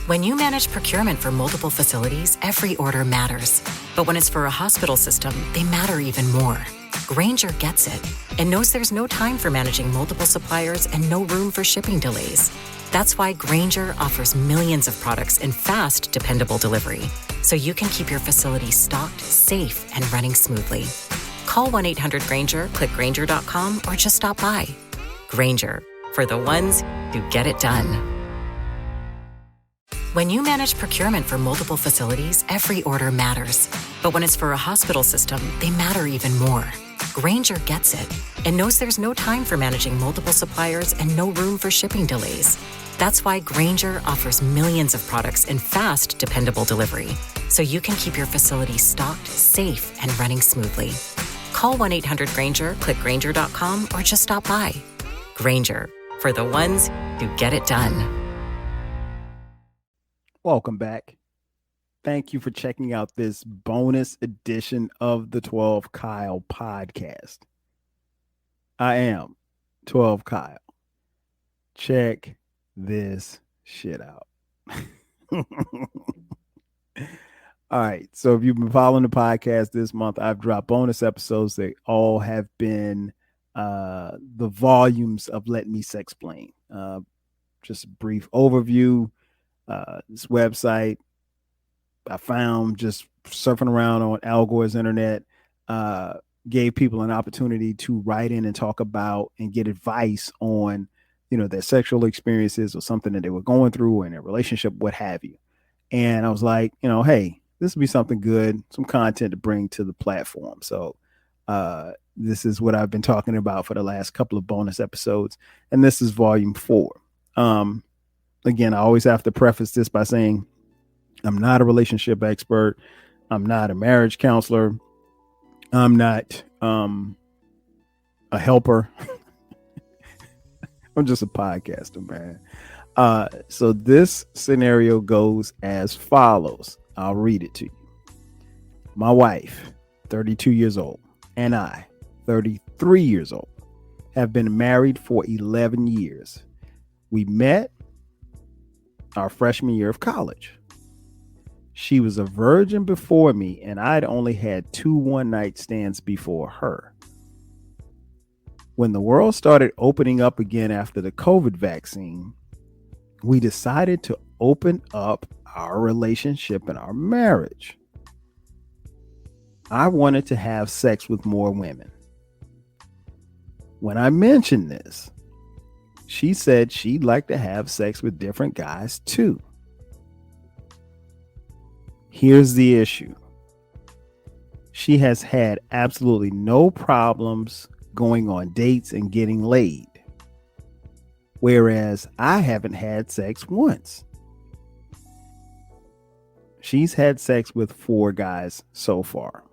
When you manage procurement for multiple facilities, every order matters. But when it's for a hospital system, they matter even more. Grainger gets it and knows there's no time for managing multiple suppliers and no room for shipping delays. That's why Grainger offers millions of products in fast, dependable delivery, so you can keep your facility stocked, safe, and running smoothly. Call 1-800-GRAINGER, click Grainger.com, or just stop by. Grainger, for the ones who get it done. When you manage procurement for multiple facilities, every order matters. But when it's for a hospital system, they matter even more. Grainger gets it and knows there's no time for managing multiple suppliers and no room for shipping delays. That's why Grainger offers millions of products in fast, dependable delivery, so you can keep your facility stocked, safe, and running smoothly. Call 1-800-GRAINGER, click Grainger.com, or just stop by. Grainger, for the ones who get it done. Welcome back. Thank you for checking out this bonus edition of the 12 Kyle podcast. I am 12 Kyle. Check this shit out. All right. So if you've been following the podcast this month, I've dropped bonus episodes that all have been the volumes of Let Me Sexsplain. Just a brief overview. This website I found just surfing around on Al Gore's internet, gave people an opportunity to write in and talk about and get advice on, their sexual experiences or something that they were going through in their relationship, what have you. And I was like, hey, this would be something good, some content to bring to the platform. So this is what I've been talking about for the last couple of bonus episodes. And this is volume 4. Again, I always have to preface this by saying I'm not a relationship expert. I'm not a marriage counselor. I'm not a helper. I'm just a podcaster, man. So this scenario goes as follows. I'll read it to you. My wife, 32 years old, and I, 33 years old, have been married for 11 years. We met our freshman year of college. She was a virgin before me, and I'd only had 2 one-night stands before her. When the world started opening up again after the COVID vaccine, we decided to open up our relationship and our marriage. I wanted to have sex with more women. When I mentioned this, she said she'd like to have sex with different guys too. Here's the issue. She has had absolutely no problems going on dates and getting laid, whereas I haven't had sex once. She's had sex with 4 guys so far.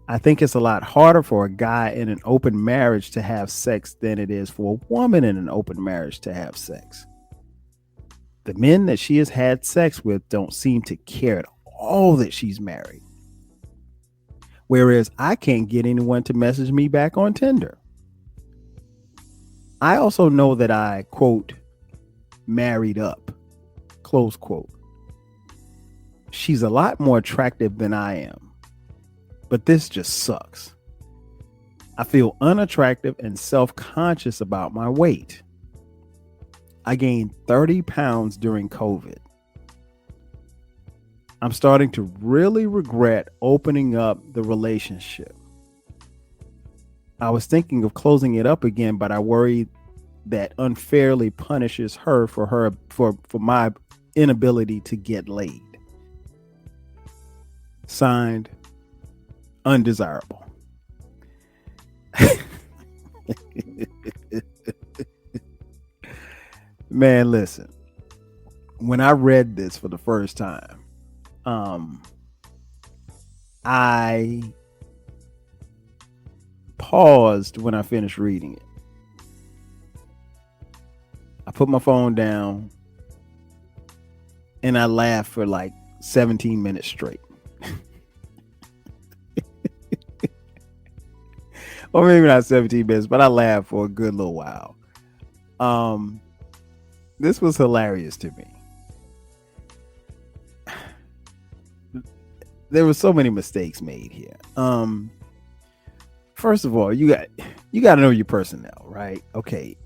I think it's a lot harder for a guy in an open marriage to have sex than it is for a woman in an open marriage to have sex. The men that she has had sex with don't seem to care at all that she's married. Whereas I can't get anyone to message me back on Tinder. I also know that I, quote, married up, close quote. She's a lot more attractive than I am. But this just sucks. I feel unattractive and self-conscious about my weight. I gained 30 pounds during COVID. I'm starting to really regret opening up the relationship. I was thinking of closing it up again, but I worry that unfairly punishes her for my inability to get laid. Signed, Undesirable. Man, listen. When I read this for the first time, I paused when I finished reading it. I put my phone down and I laughed for like 17 minutes straight. Or maybe not 17 minutes, but I laughed for a good little while. This was hilarious to me. there were so many mistakes made here. First of all, you got to know your personnel, right? Okay.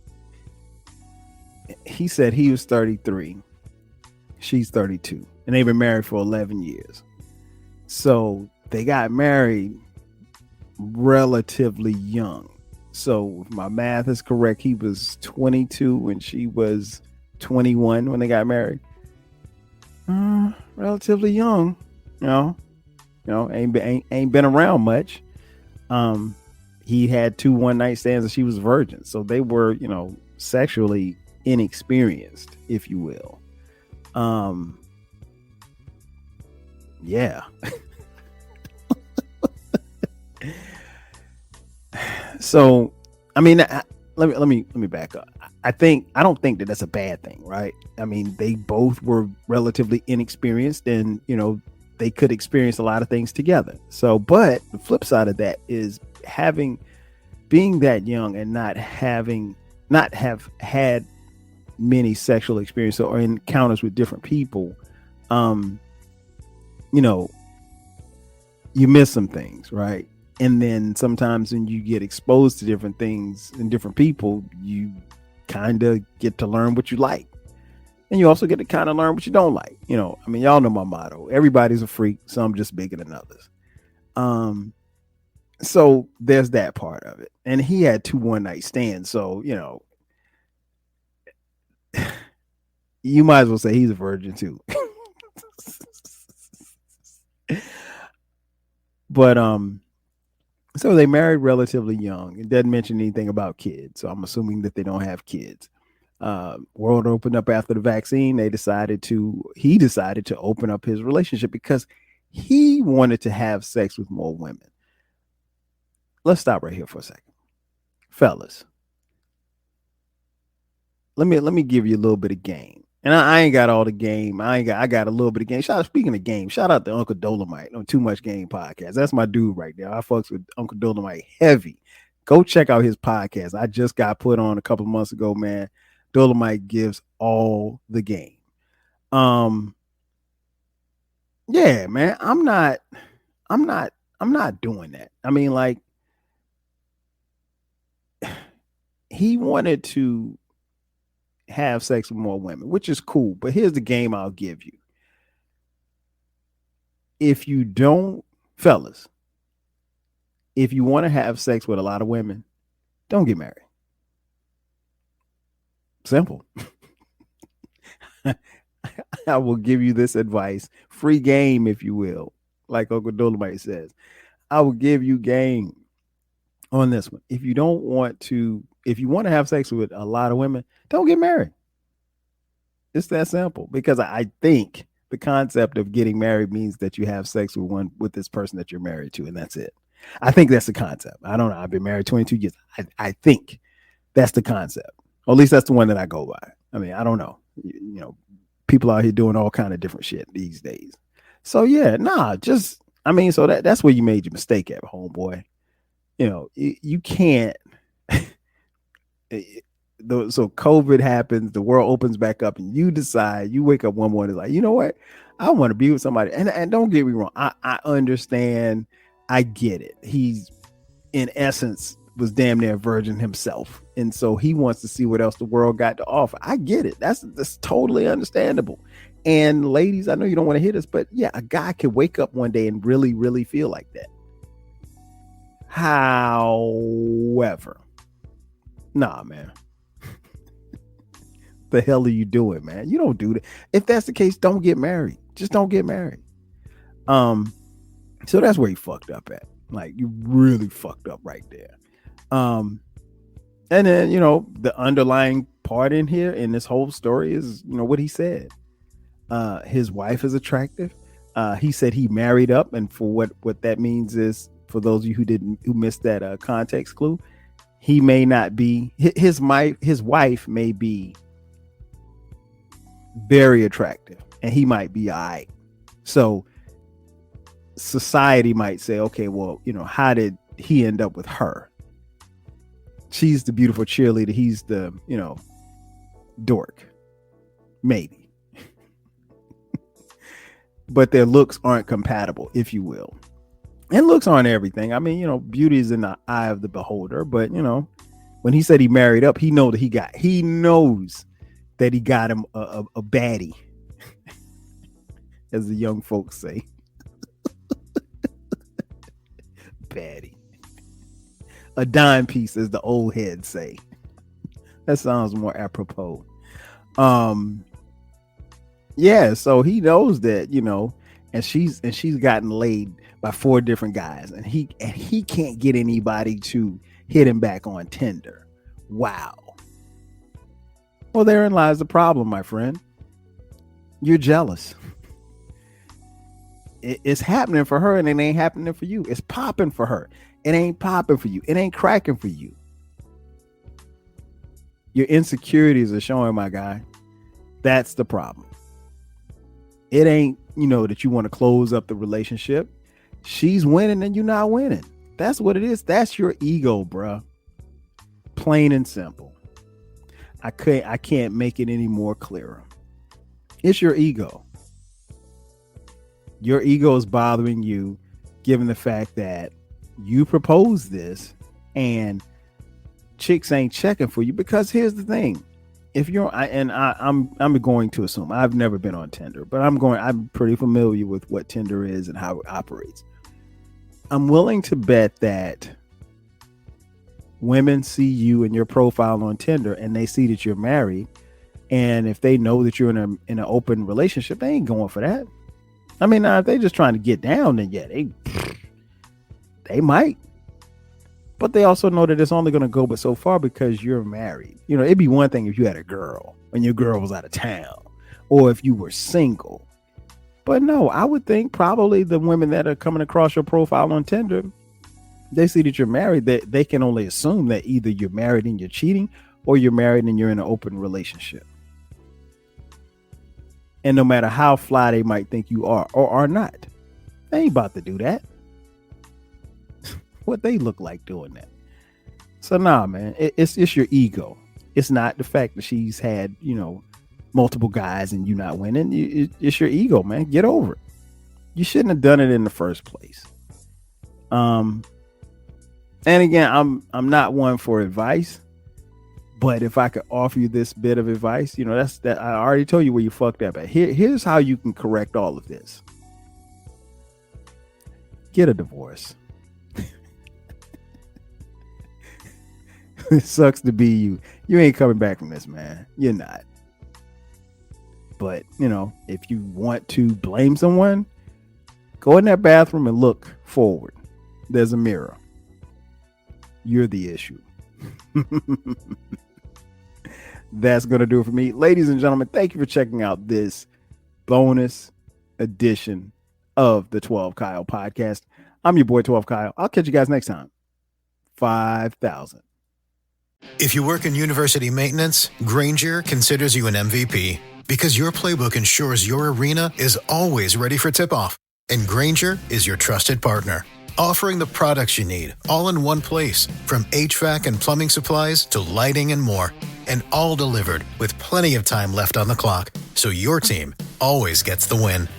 He said he was 33, she's 32, and they've been married for 11 years. So they got married relatively young. So if my math is correct, he was 22 and she was 21 when they got married. Relatively young, ain't been around much. He had 2 one-night stands and she was a virgin, so they were, sexually inexperienced, if you will. Yeah. So, I mean, let me back up. I don't think that that's a bad thing, right? I mean, they both were relatively inexperienced, and they could experience a lot of things together. So, but the flip side of that is being that young and not have had many sexual experiences or encounters with different people. You miss some things, right? And then sometimes when you get exposed to different things and different people, you kind of get to learn what you like. And you also get to kind of learn what you don't like. Y'all know my motto. Everybody's a freak. Some just bigger than others. So there's that part of it. And he had 2 one-night stands. So, you might as well say he's a virgin too. But, so they married relatively young. It doesn't mention anything about kids. So I'm assuming that they don't have kids. World opened up after the vaccine. He decided to open up his relationship because he wanted to have sex with more women. Let's stop right here for a second. Fellas, let me give you a little bit of game. And I ain't got all the game. I got a little bit of game. Speaking of game, shout out to Uncle Dolomite on Too Much Game Podcast. That's my dude right there. I fucks with Uncle Dolomite heavy. Go check out his podcast. I just got put on a couple of months ago, man. Dolomite gives all the game. Yeah, man. I'm not doing that. I mean, like, he wanted to have sex with more women, which is cool. But here's the game I'll give you. If you don't, fellas, if you want to have sex with a lot of women, don't get married. Simple. I will give you this advice. Free game, if you will. Like Uncle Dolomite says. I will give you game on this one. If you want to have sex with a lot of women, don't get married. It's that simple. Because I think the concept of getting married means that you have sex with this person that you're married to, and that's it. I think that's the concept. I don't know. I've been married 22 years. I think that's the concept. Or at least that's the one that I go by. I mean, I don't know. People out here doing all kind of different shit these days. So yeah, so that's where you made your mistake at, homeboy. You can't. So COVID happens, the world opens back up, and you wake up one morning like, you know what? I want to be with somebody. And don't get me wrong. I understand. I get it. He's, in essence, was damn near a virgin himself. And so he wants to see what else the world got to offer. I get it. That's totally understandable. And ladies, I know you don't want to hear this, but yeah, a guy could wake up one day and really, really feel like that. However, nah, man. The hell are you doing, man? You don't do that. If that's the case, don't get married. Just don't get married. So that's where he fucked up at. Like, you really fucked up right there. And then, the underlying part in here in this whole story is, what he said. His wife is attractive. He said he married up, and for what that means is, for those of you who missed that context clue, he may not be, his wife may be very attractive, and he might be all right. So society might say, okay, well, how did he end up with her? She's the beautiful cheerleader. He's the, dork. Maybe. but their looks aren't compatible, if you will. And looks aren't everything. I mean, you know, beauty is in the eye of the beholder. But, you know, when he said he married up, he knows that he got him a baddie, as the young folks say. Baddie. A dime piece, as the old heads say. That sounds more apropos. Yeah, so he knows that, you know, and she's gotten laid by 4 different guys, and he can't get anybody to hit him back on Tinder. Wow. Well, therein lies the problem, my friend. You're jealous. It's happening for her, and it ain't happening for you. It's popping for her. It ain't popping for you. It ain't cracking for you. Your insecurities are showing, my guy. That's the problem. It ain't, you know, that you want to close up the relationship. She's winning and you're not winning. That's what it is. That's your ego, bruh. Plain and simple. I can't make it any more clearer. It's your ego. Your ego is bothering you, given the fact that you proposed this and chicks ain't checking for you. Because here's the thing. If you're, I'm going to assume, I've never been on Tinder, but I'm pretty familiar with what Tinder is and how it operates. I'm willing to bet that women see you and your profile on Tinder and they see that you're married. And if they know that you're in an open relationship, they ain't going for that. I mean, now if they just trying to get down, then yeah, they might. But they also know that it's only going to go but so far because you're married. You know, it'd be one thing if you had a girl and your girl was out of town, or if you were single. But no, I would think probably the women that are coming across your profile on Tinder, they see that you're married, that they can only assume that either you're married and you're cheating, or you're married and you're in an open relationship. And no matter how fly they might think you are or are not, they ain't about to do that. What they look like doing that. So nah, man, it's your ego. It's not the fact that she's had, you know, multiple guys and you not winning. It's your ego, man. Get over it. You shouldn't have done it in the first place. And again, I'm not one for advice, but if I could offer you this bit of advice, you know, that's that. I already told you where you fucked up at. Here's how you can correct all of this. Get a divorce. It sucks to be you. You ain't coming back from this, man. You're not. But, you know, if you want to blame someone, go in that bathroom and look forward. There's a mirror. You're the issue. That's going to do it for me. Ladies and gentlemen, thank you for checking out this bonus edition of the 12 Kyle podcast. I'm your boy 12 Kyle. I'll catch you guys next time. 5,000. If you work in university maintenance, Grainger considers you an MVP because your playbook ensures your arena is always ready for tip-off. And Grainger is your trusted partner, offering the products you need all in one place, from HVAC and plumbing supplies to lighting and more, and all delivered with plenty of time left on the clock, so your team always gets the win.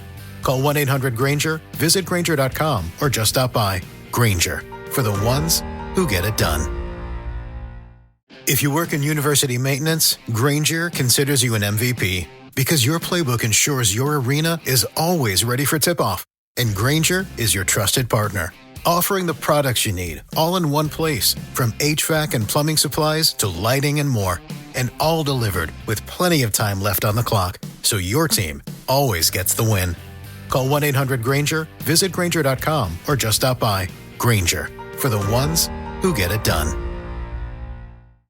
Call 1-800-GRAINGER, visit Grainger.com, or just stop by. Grainger, for the ones who get it done. If you work in university maintenance, Grainger considers you an MVP because your playbook ensures your arena is always ready for tip-off. And Grainger is your trusted partner, offering the products you need all in one place, from HVAC and plumbing supplies to lighting and more, and all delivered with plenty of time left on the clock, so your team always gets the win. Call 1-800-GRAINGER, visit Grainger.com, or just stop by. Grainger, for the ones who get it done.